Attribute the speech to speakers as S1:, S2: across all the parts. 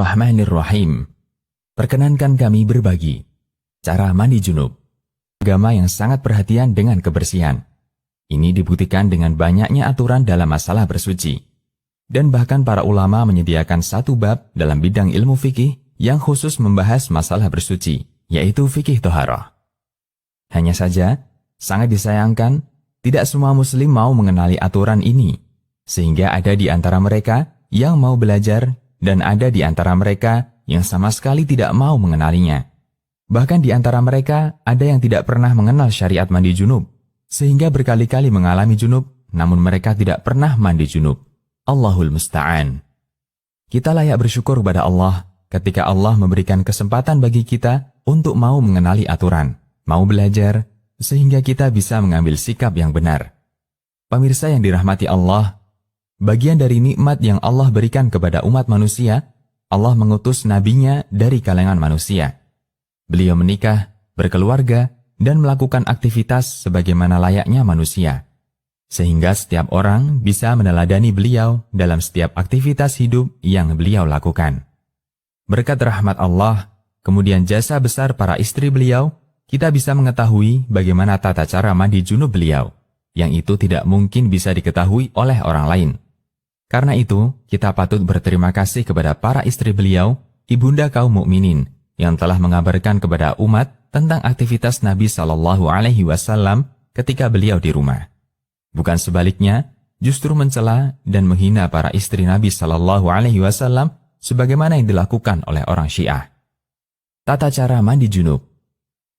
S1: Bismillahirrahmanirrahim. Perkenankan kami berbagi cara mandi junub. Agama yang sangat perhatian dengan kebersihan. Ini dibuktikan dengan banyaknya aturan dalam masalah bersuci. Dan bahkan para ulama menyediakan satu bab dalam bidang ilmu fikih yang khusus membahas masalah bersuci, yaitu fikih toharah. Hanya saja, sangat disayangkan, tidak semua muslim mau mengenali aturan ini, sehingga ada di antara mereka yang mau belajar dan ada di antara mereka yang sama sekali tidak mau mengenalinya. Bahkan di antara mereka ada yang tidak pernah mengenal syariat mandi junub, sehingga berkali-kali mengalami junub, namun mereka tidak pernah mandi junub. Allahul Musta'an. Kita layak bersyukur kepada Allah ketika Allah memberikan kesempatan bagi kita untuk mau mengenali aturan, mau belajar, sehingga kita bisa mengambil sikap yang benar. Pemirsa yang dirahmati Allah, bagian dari nikmat yang Allah berikan kepada umat manusia, Allah mengutus nabinya dari kalangan manusia. Beliau menikah, berkeluarga, dan melakukan aktivitas sebagaimana layaknya manusia. Sehingga setiap orang bisa meneladani beliau dalam setiap aktivitas hidup yang beliau lakukan. Berkat rahmat Allah, kemudian jasa besar para istri beliau, kita bisa mengetahui bagaimana tata cara mandi junub beliau, yang itu tidak mungkin bisa diketahui oleh orang lain. Karena itu, kita patut berterima kasih kepada para istri beliau, ibunda kaum mukminin, yang telah mengabarkan kepada umat tentang aktivitas Nabi Shallallahu Alaihi Wasallam ketika beliau di rumah. Bukan sebaliknya, justru mencela dan menghina para istri Nabi Shallallahu Alaihi Wasallam sebagaimana yang dilakukan oleh orang Syiah. Tata cara mandi junub.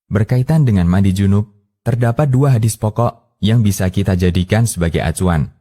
S1: Berkaitan dengan mandi junub, terdapat dua hadis pokok yang bisa kita jadikan sebagai acuan.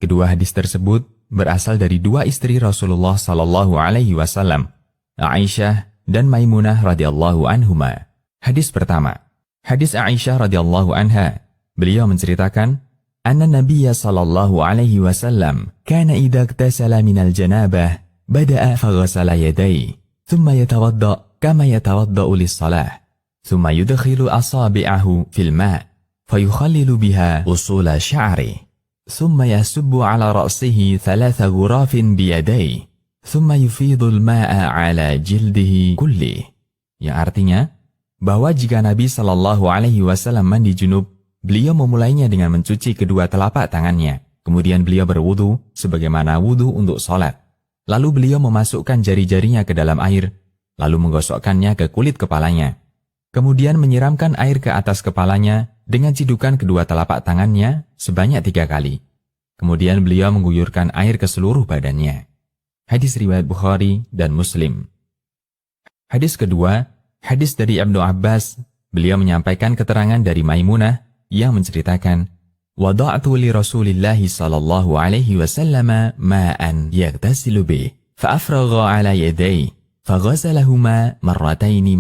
S1: Kedua hadis tersebut berasal dari dua istri Rasulullah Sallallahu Alaihi Wasallam, Aisyah dan Maimunah radhiyallahu anhuma. Hadis pertama, hadis Aisyah radhiyallahu anha. Beliau menceritakan, anna Nabiyya Sallallahu Alaihi Wasallam kana idza iktasala minal janabah bada'a faghasala yadayhi, thumma yatawadda kama yatawadda'u lis-shalah, thumma yudkhilu asabi'ahu fil ma' fayukhallilu biha usula sya'ri. ثم يسب على رأسه 3 غراف بيديه ثم يفيض الماء على جلده كله. Yang artinya bahwa jika Nabi Shallallahu Alaihi Wasallam mandi junub, beliau memulainya dengan mencuci kedua telapak tangannya, kemudian beliau berwudu sebagaimana wudu untuk sholat, lalu beliau memasukkan jari-jarinya ke dalam air, lalu menggosokkannya ke kulit kepalanya, kemudian menyiramkan air ke atas kepalanya dengan cidukan kedua telapak tangannya sebanyak 3 kali. Kemudian beliau mengguyurkan air ke seluruh badannya. Hadis riwayat Bukhari dan Muslim. Hadis kedua, hadis dari Ibnu Abbas. Beliau menyampaikan keterangan dari Maimunah yang menceritakan, wada'tu li Rasulillahi sallallahu alaihi wasallam ma'an yaghtasilu bih, fa'afragha ala yadayhi, faghasalahuma marrataini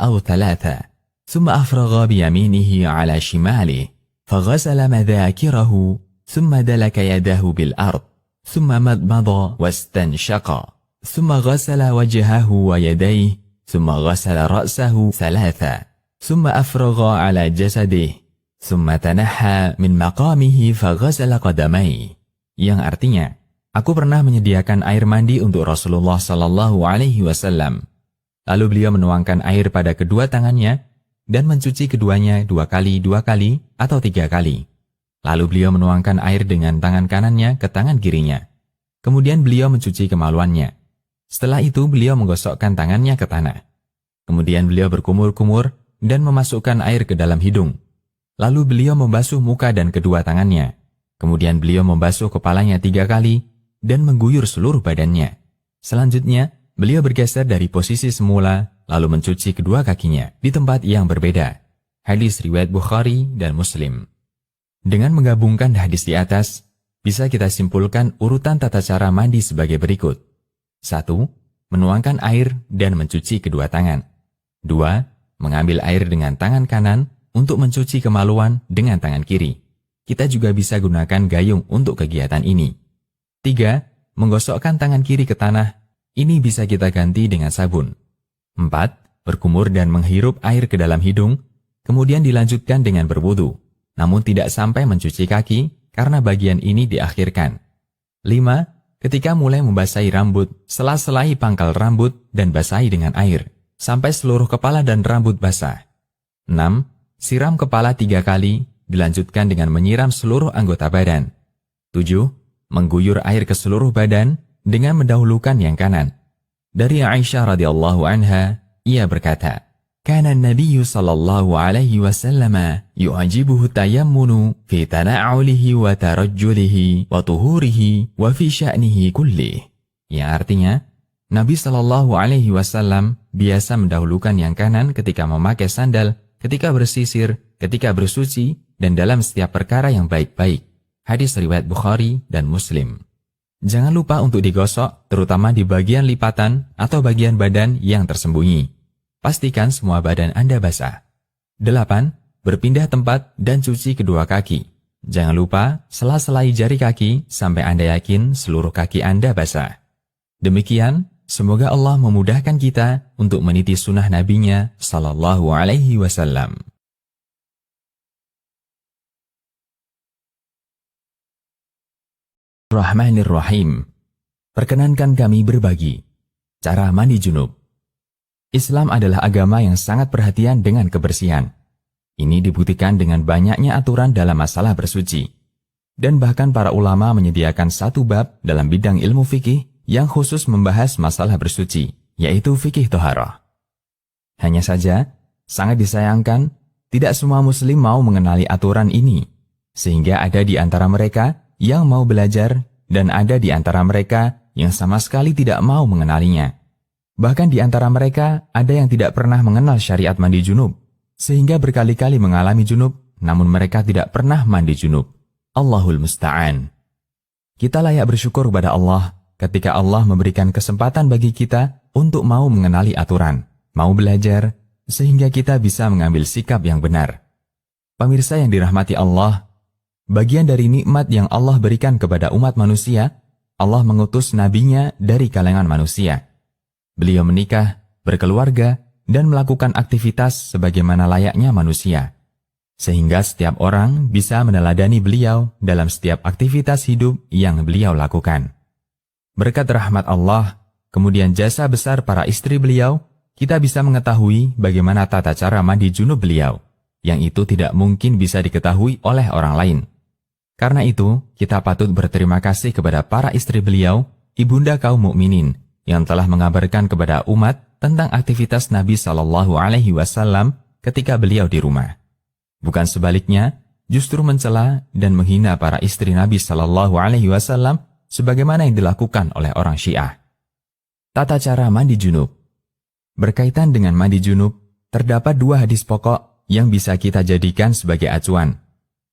S1: aw 3. ثم أفرغ بيمينه على شماله فغسل مذاكره ثم دلك يده بالأرض ثم مضمض واستنشق ثم غسل وجهه ويديه ثم غسل رأسه 3 ثم أفرغ على جسده ثم تنحى من مقامه فغسل قدميه. Yang artinya, aku pernah menyediakan air mandi untuk Rasulullah Sallallahu Alaihi Wasallam. Lalu beliau menuangkan air pada kedua tangannya dan mencuci keduanya 2 kali atau 3 kali. Lalu beliau menuangkan air dengan tangan kanannya ke tangan kirinya. Kemudian beliau mencuci kemaluannya. Setelah itu beliau menggosokkan tangannya ke tanah. Kemudian beliau berkumur-kumur dan memasukkan air ke dalam hidung. Lalu beliau membasuh muka dan kedua tangannya. Kemudian beliau membasuh kepalanya 3 kali dan mengguyur seluruh badannya. Selanjutnya, beliau bergeser dari posisi semula, lalu mencuci kedua kakinya di tempat yang berbeda. Hadis riwayat Bukhari dan Muslim. Dengan menggabungkan hadis di atas, bisa kita simpulkan urutan tata cara mandi sebagai berikut. 1. Menuangkan air dan mencuci kedua tangan. 2. Mengambil air dengan tangan kanan untuk mencuci kemaluan dengan tangan kiri. Kita juga bisa gunakan gayung untuk kegiatan ini. 3. Menggosokkan tangan kiri ke tanah. Ini bisa kita ganti dengan sabun. 4. Berkumur dan menghirup air ke dalam hidung, kemudian dilanjutkan dengan berwudu, namun tidak sampai mencuci kaki karena bagian ini diakhirkan. 5. Ketika mulai membasahi rambut, sela-selai pangkal rambut dan basahi dengan air, sampai seluruh kepala dan rambut basah. 6. Siram kepala 3 kali, dilanjutkan dengan menyiram seluruh anggota badan. 7. Mengguyur air ke seluruh badan dengan mendahulukan yang kanan. Dari Aisyah radhiyallahu anha, ia berkata, Kana Nabi sallallahu alaihi wasallam yu'ajibuhu tayammunu fi tana'ulihi wa tarajjulihi wa tuhurihi wa fi sya'nihi kullih. Yang artinya, Nabi sallallahu alaihi wasallam biasa mendahulukan yang kanan ketika memakai sandal, ketika bersisir, ketika bersuci, dan dalam setiap perkara yang baik-baik. Hadis riwayat Bukhari dan Muslim. Jangan lupa untuk digosok, terutama di bagian lipatan atau bagian badan yang tersembunyi. Pastikan semua badan Anda basah. 8. Berpindah tempat dan cuci kedua kaki. Jangan lupa sela-selai jari kaki sampai Anda yakin seluruh kaki Anda basah. Demikian, semoga Allah memudahkan kita untuk meniti sunnah Nabi-Nya sallallahu alaihi wasallam. Rahmanir-Rahim. Perkenankan kami berbagi cara mandi junub. Islam adalah agama yang sangat perhatian dengan kebersihan. Ini dibuktikan dengan banyaknya aturan dalam masalah bersuci. Dan bahkan para ulama menyediakan satu bab dalam bidang ilmu fikih yang khusus membahas masalah bersuci, yaitu fikih toharah. Hanya saja, sangat disayangkan, tidak semua muslim mau mengenali aturan ini, sehingga ada di antara mereka yang mau belajar dan ada di antara mereka yang sama sekali tidak mau mengenalinya. Bahkan di antara mereka ada yang tidak pernah mengenal syariat mandi junub, sehingga berkali-kali mengalami junub, namun mereka tidak pernah mandi junub. Allahul Musta'an. Kita layak bersyukur kepada Allah ketika Allah memberikan kesempatan bagi kita untuk mau mengenali aturan, mau belajar, sehingga kita bisa mengambil sikap yang benar. Pemirsa yang dirahmati Allah, bagian dari nikmat yang Allah berikan kepada umat manusia, Allah mengutus nabinya dari kalangan manusia. Beliau menikah, berkeluarga, dan melakukan aktivitas sebagaimana layaknya manusia. Sehingga setiap orang bisa meneladani beliau dalam setiap aktivitas hidup yang beliau lakukan. Berkat rahmat Allah, kemudian jasa besar para istri beliau, kita bisa mengetahui bagaimana tata cara mandi junub beliau, yang itu tidak mungkin bisa diketahui oleh orang lain. Karena itu, kita patut berterima kasih kepada para istri beliau, ibunda kaum mukminin, yang telah mengabarkan kepada umat tentang aktivitas Nabi Shallallahu Alaihi Wasallam ketika beliau di rumah. Bukan sebaliknya, justru mencela dan menghina para istri Nabi Shallallahu Alaihi Wasallam sebagaimana yang dilakukan oleh orang Syiah. Tata cara mandi junub. Berkaitan dengan mandi junub, terdapat 2 hadis pokok yang bisa kita jadikan sebagai acuan.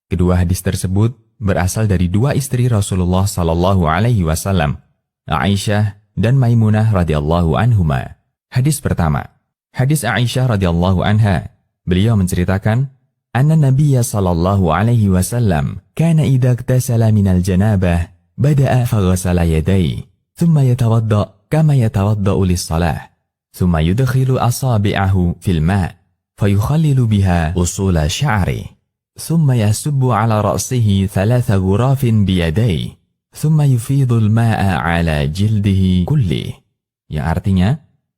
S1: Kedua hadis tersebut berasal dari 2 istri Rasulullah Shallallahu Alaihi Wasallam, Aisyah dan Maimunah radhiyallahu anhuma. Hadis pertama, hadis Aisyah radhiyallahu anha. Beliau menceritakan, anna Nabiyya sallallahu alaihi wasallam kana idza iktasala minal janabah bada'a faghasala yadayhi, thumma yatawadda kama yatawadda'u lis-shalah, thumma yudkhilu asabi'ahu fil ma' fayukhallilu biha usula sya'ri, thumma yasubbu ala ra'sihi 3 ghurafin biyadayhi, thumma yufidul ma'a ala jildihi kulli. Yang artinya,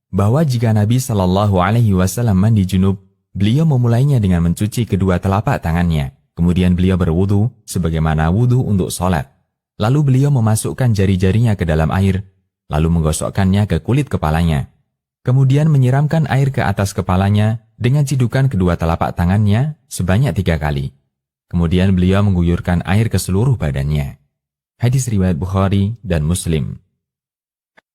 S1: bahwa jika Nabi Shallallahu Alaihi Wasallam mandi junub, beliau memulainya dengan mencuci kedua telapak tangannya. Kemudian beliau berwudu sebagaimana wudu untuk sholat. Lalu beliau memasukkan jari-jarinya ke dalam air, lalu menggosokkannya ke kulit kepalanya. Kemudian menyiramkan air ke atas kepalanya dengan cidukan kedua telapak tangannya sebanyak 3 kali. Kemudian beliau mengguyurkan air ke seluruh badannya. Hadis riwayat Bukhari dan Muslim.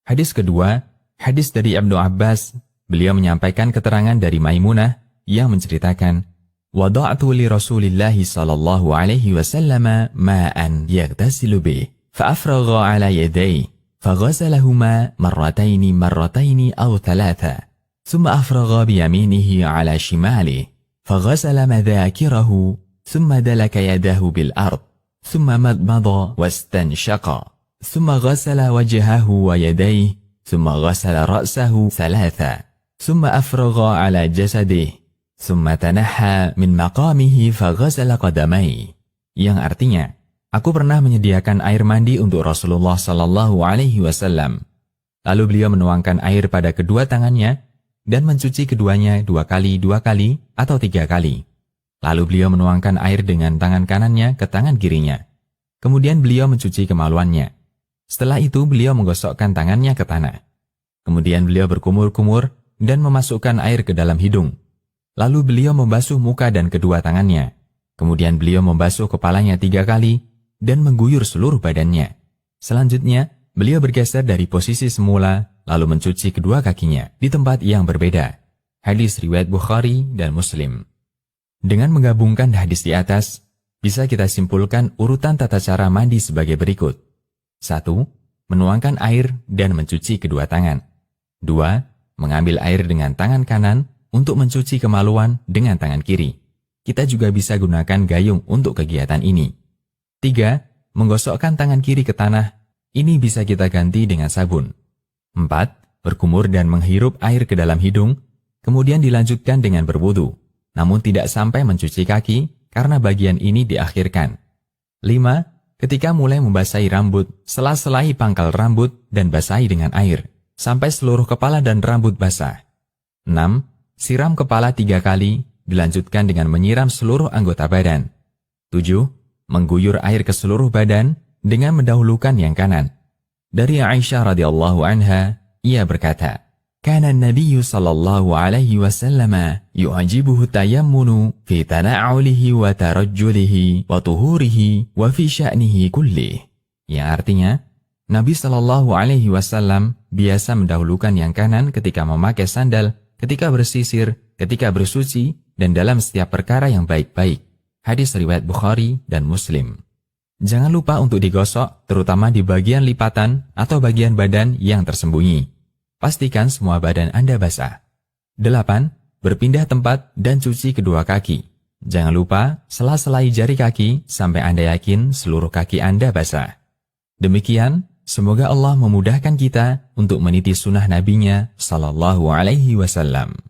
S1: Hadis kedua, hadis dari Ibnu Abbas. Beliau menyampaikan keterangan dari Maimunah yang menceritakan, wada'tu li Rasulillahi sallallahu alaihi wasallam ma'an yaghtasilu bih, fa'afragha ala yadayhi, faghasalahuma marrataini aw 3, thumma afragha biyaminihi ala shimalihi, faghasala madhakirahu, thumma dalaka yadahu bil ard, ثم مضمض واستنشق ثم غسل وجهه ويديه ثم غسل رأسه 3 ثم أفرغ على جسده ثم تنحى من مقامه فغسل قدميه. Yang artinya, Aku pernah menyediakan air mandi untuk Rasulullah Sallallahu Alaihi Wasallam. Lalu beliau menuangkan air pada kedua tangannya dan mencuci keduanya 2 kali atau 3 kali. Lalu beliau menuangkan air dengan tangan kanannya ke tangan kirinya. Kemudian beliau mencuci kemaluannya. Setelah itu beliau menggosokkan tangannya ke tanah. Kemudian beliau berkumur-kumur dan memasukkan air ke dalam hidung. Lalu beliau membasuh muka dan kedua tangannya. Kemudian beliau membasuh kepalanya 3 kali dan mengguyur seluruh badannya. Selanjutnya, beliau bergeser dari posisi semula, lalu mencuci kedua kakinya di tempat yang berbeda. Hadis riwayat Bukhari dan Muslim. Dengan menggabungkan hadis di atas, bisa kita simpulkan urutan tata cara mandi sebagai berikut. 1. Menuangkan air dan mencuci kedua tangan. 2. Mengambil air dengan tangan kanan untuk mencuci kemaluan dengan tangan kiri. Kita juga bisa gunakan gayung untuk kegiatan ini. 3. Menggosokkan tangan kiri ke tanah. Ini bisa kita ganti dengan sabun. 4. Berkumur dan menghirup air ke dalam hidung, kemudian dilanjutkan dengan berwudu, namun tidak sampai mencuci kaki karena bagian ini diakhirkan. 5. Ketika mulai membasahi rambut, sela-selai pangkal rambut dan basahi dengan air, sampai seluruh kepala dan rambut basah. 6. Siram kepala 3 kali, dilanjutkan dengan menyiram seluruh anggota badan. 7. Mengguyur air ke seluruh badan dengan mendahulukan yang kanan. Dari Aisyah radhiyallahu anha, ia berkata, "Kana an-nabiyyu sallallahu alaihi wasallam yu'jibuhu tayammunu fi tana'ulihi wa tarajjulihi wa tuhurihi wa fi sya'nihi kullih." Yang artinya, Nabi sallallahu alaihi wasallam biasa mendahulukan yang kanan ketika memakai sandal, ketika bersisir, ketika bersuci, dan dalam setiap perkara yang baik-baik. Hadis riwayat Bukhari dan Muslim. Jangan lupa untuk digosok, terutama di bagian lipatan atau bagian badan yang tersembunyi. Pastikan semua badan Anda basah. 8. Berpindah tempat dan cuci kedua kaki. Jangan lupa sela-selai jari kaki sampai Anda yakin seluruh kaki Anda basah. Demikian, semoga Allah memudahkan kita untuk meniti sunnah Nabi-Nya Sallallahu Alaihi Wasallam.